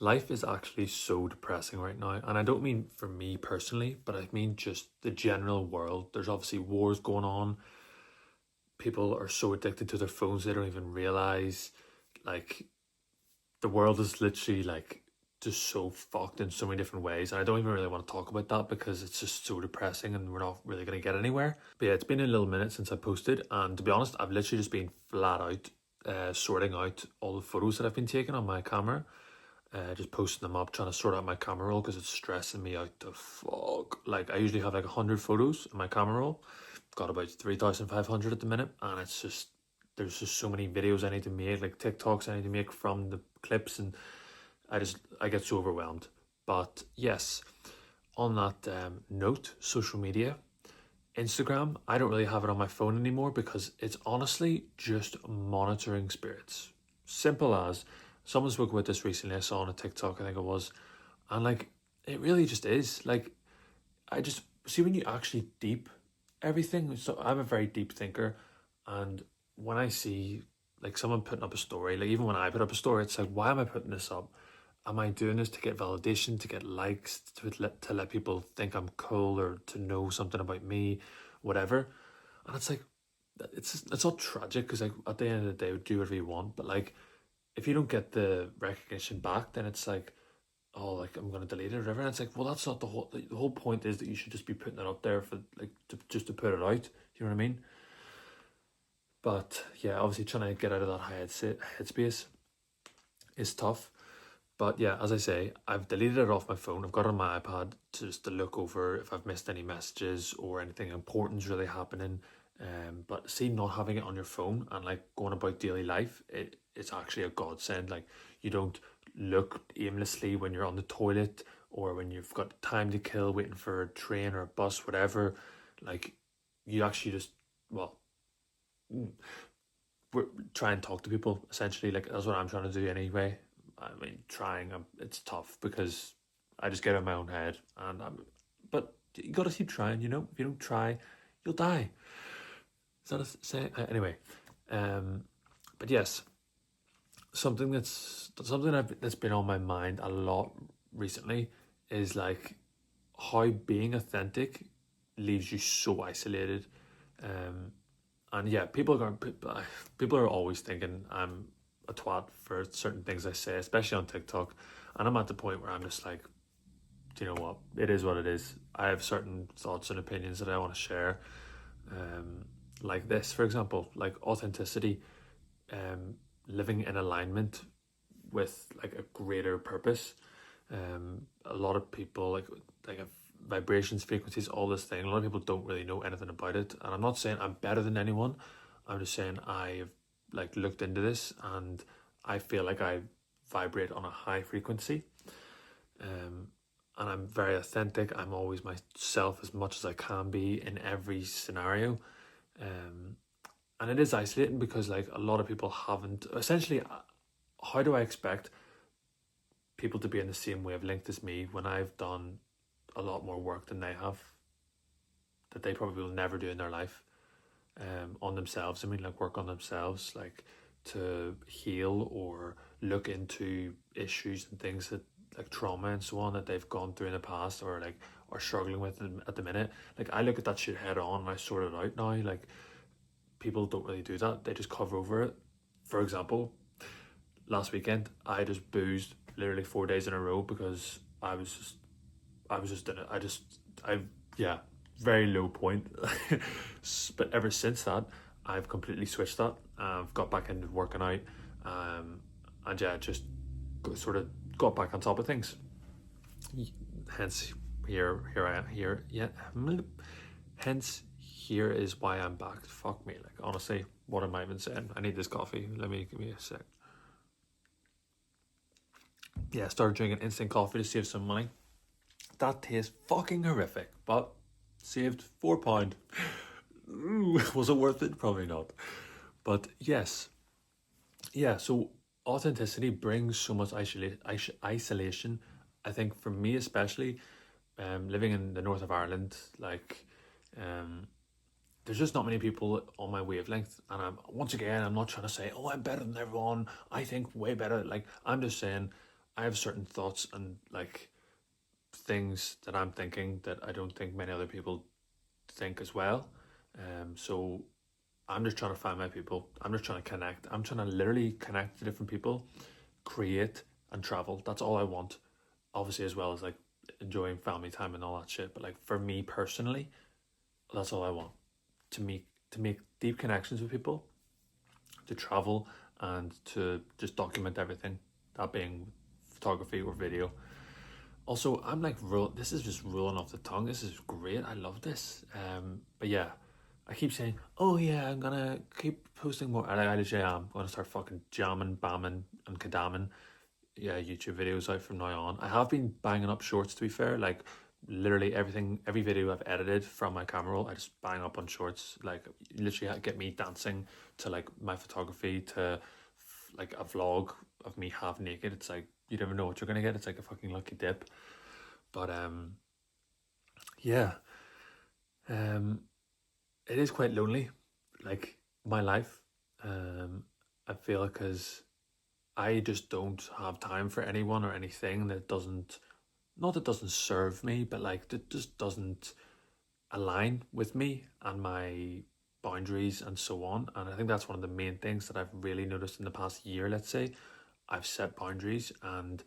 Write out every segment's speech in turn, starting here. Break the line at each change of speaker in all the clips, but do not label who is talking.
Life is actually so depressing right now. And I don't mean for me personally, but I mean just the general world. There's obviously wars going on. People are so addicted to their phones they don't even realize. Like, the world is literally like just so fucked in so many different ways. And I don't even really want to talk about that because it's just so depressing and we're not really going to get anywhere. But yeah, it's been a little minute since I posted. And to be honest, I've literally just been flat out sorting out all the photos that I've been taking on my camera, just posting them up, trying to sort out my camera roll because it's stressing me out the fuck. Like, I usually have like 100 photos in my camera roll. Got about 3,500 at the minute, and it's just, there's just so many videos I need to make, like TikToks I need to make from the clips, and I get so overwhelmed. But yes, on that note, social media, Instagram, I don't really have it on my phone anymore because it's honestly just monitoring spirits. Simple as, someone spoke about this recently, I saw on a TikTok, I think it was, and like, it really just is. Like, I just see when you actually deep everything. So I'm a very deep thinker, and when I see like someone putting up a story, like even when I put up a story, it's like, why am I putting this up? Am I doing this to get validation, to get likes, to let people think I'm cool or to know something about me, whatever? And it's like, it's not tragic because like at the end of the day, do whatever you want. But like, if you don't get the recognition back, then it's like, oh, like I'm gonna delete it or whatever. And it's like, well, that's not the whole. The whole point is that you should just be putting it up there for like just to put it out. You know what I mean? But yeah, obviously trying to get out of that headspace is tough. But yeah, as I say, I've deleted it off my phone. I've got it on my iPad just to look over if I've missed any messages or anything important's really happening. But see, not having it on your phone and like going about daily life, it's actually a godsend. Like, you don't look aimlessly when you're on the toilet or when you've got time to kill waiting for a train or a bus, whatever. Like, you actually just, well, mm, we're try and talk to people essentially. Like, that's what I'm trying to do anyway. I mean, trying, it's tough because I just get in my own head, and but you gotta keep trying. You know, if you don't try, you'll die. Is that a say? Anyway, um, but yes, that's been on my mind a lot recently is like how being authentic leaves you so isolated. Um, and yeah, people are always thinking I'm a twat for certain things I say, especially on TikTok. And I'm at the point where I'm just like, do you know what? It is what it is. I have certain thoughts and opinions that I want to share. Um, like this, for example, like authenticity, um, living in alignment with like a greater purpose. A lot of people like vibrations, frequencies, all this thing. A lot of people don't really know anything about it, and I'm not saying I'm better than anyone. I'm just saying I've like looked into this, and I feel like I vibrate on a high frequency. Um, and I'm very authentic. I'm always myself as much as I can be in every scenario. Um, and it is isolating because like a lot of people haven't. Essentially, how do I expect people to be in the same wavelength as me when I've done a lot more work than they have, that they probably will never do in their life, on themselves. I mean, like work on themselves, like to heal or look into issues and things that like trauma and so on that they've gone through in the past or like are struggling with at the minute. Like, I look at that shit head on and I sort it out now. Like, people don't really do that. They just cover over it. For example, last weekend I just boozed literally 4 days in a row because I was just in it. I yeah, very low point. But ever since that, I've completely switched that. I've got back into working out, um, and yeah, just sort of got back on top of things. Hence, here I am here. Yeah, hence here is why I'm back. Fuck me, like honestly, what am I even saying? I need this coffee. Give me a sec. Yeah, started drinking instant coffee to save some money. That tastes fucking horrific, but saved £4. Ooh, was it worth it? Probably not. But yes, yeah. So authenticity brings so much isolation. I think for me especially, living in the north of Ireland, like, um, there's just not many people on my wavelength. And I'm not trying to say, oh, I'm better than everyone. I think way better. Like, I'm just saying, I have certain thoughts and like things that I'm thinking that I don't think many other people think as well. So I'm just trying to find my people. I'm just trying to connect. I'm trying to literally connect to different people, create and travel. That's all I want. Obviously, as well as like enjoying family time and all that shit. But like for me personally, that's all I want. To make deep connections with people, to travel and to just document everything. That being photography or video. Also, I'm like, this is just rolling off the tongue. This is great. I love this. But yeah, I keep saying, oh yeah, I'm gonna keep posting more. I literally am. I'm gonna start fucking jamming, bamming, and kadamming, yeah, YouTube videos out from now on. I have been banging up shorts, to be fair. Like literally everything, every video I've edited from my camera roll, I just bang up on shorts. Like literally get me dancing to like my photography to like a vlog of me half naked. It's like you never know what you're gonna get. It's like a fucking lucky dip. But yeah, it is quite lonely, like my life. I feel because I just don't have time for anyone or anything that doesn't, not that doesn't serve me, but like that just doesn't align with me and my boundaries and so on. And I think that's one of the main things that I've really noticed in the past year. Let's say I've set boundaries, and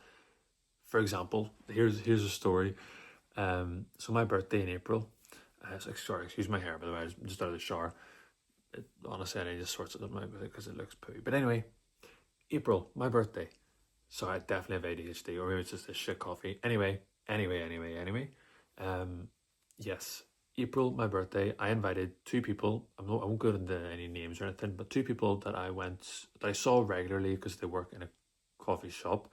for example, here's a story. So my birthday in April. Sorry, excuse my hair by the way. I just out of the shower. Honestly, I need to sort it out because it looks poo. But anyway, April, my birthday. So I definitely have ADHD, or maybe it's just a shit coffee. Anyway. Yes, April, my birthday. I invited two people. I won't go into any names or anything, but two people that I saw regularly because they work in a coffee shop,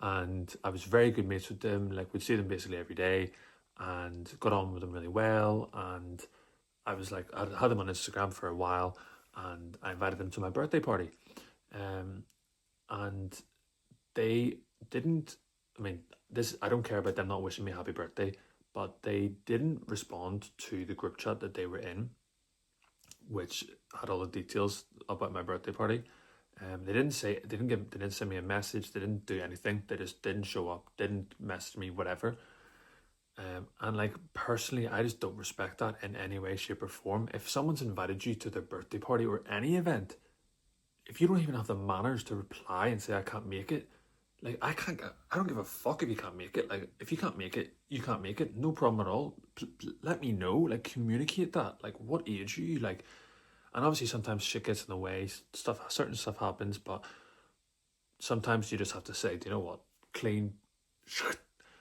and I was very good mates with them. Like we'd see them basically every day, and got on with them really well. And I was like, I had them on Instagram for a while, and I invited them to my birthday party, and they didn't. I mean, this I don't care about them not wishing me happy birthday, but they didn't respond to the group chat that they were in, which had all the details about my birthday party. They didn't send me a message. They didn't do anything. They just didn't show up. Didn't message me. Whatever. And like personally, I just don't respect that in any way, shape, or form. If someone's invited you to their birthday party or any event, if you don't even have the manners to reply and say I can't make it, like I don't give a fuck if you can't make it. Like if you can't make it, you can't make it. No problem at all. Let me know. Like communicate that. Like what age are you? Like, and obviously sometimes shit gets in the way. Certain stuff happens, but sometimes you just have to say, do you know what? Clean.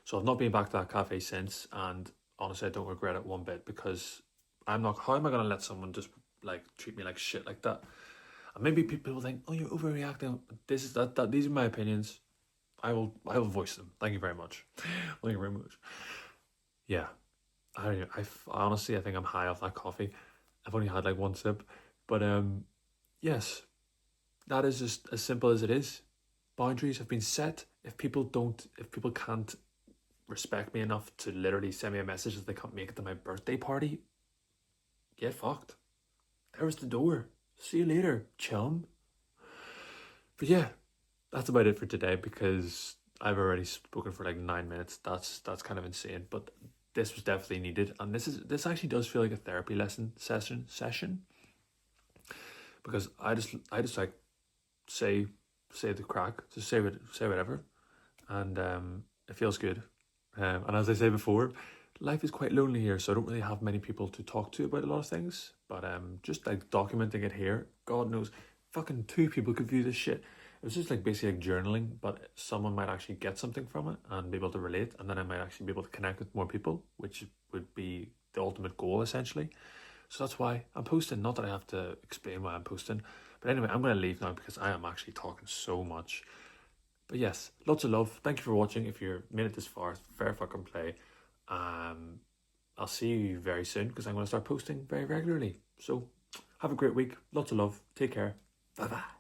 So I've not been back to that cafe since, and honestly, I don't regret it one bit because I'm not. How am I gonna let someone just like treat me like shit like that? And maybe people think, oh, you're overreacting. This is that. These are my opinions. I will voice them. Thank you very much. Thank you very much. Yeah, I honestly I think I'm high off that coffee. I've only had like one sip, but yes, that is just as simple as it is. Boundaries have been set. If people can't respect me enough to literally send me a message that they can't make it to my birthday party, get fucked. There's the door. See you later, chum. But yeah, that's about it for today because I've already spoken for like 9 minutes. That's kind of insane, but this was definitely needed, and this actually does feel like a therapy session because I just like say the crack, just say whatever, and it feels good. And as I say before, life is quite lonely here, so I don't really have many people to talk to about a lot of things. But just like documenting it here, God knows, fucking two people could view this shit. It was just like basically like journaling, but someone might actually get something from it and be able to relate, and then I might actually be able to connect with more people, which would be the ultimate goal essentially. So that's why I'm posting. Not that I have to explain why I'm posting, but anyway, I'm going to leave now because I am actually talking so much. But yes, lots of love. Thank you for watching. If you're made it this far, fair fucking play. I'll see you very soon because I'm going to start posting very regularly. So have a great week. Lots of love. Take care. Bye bye.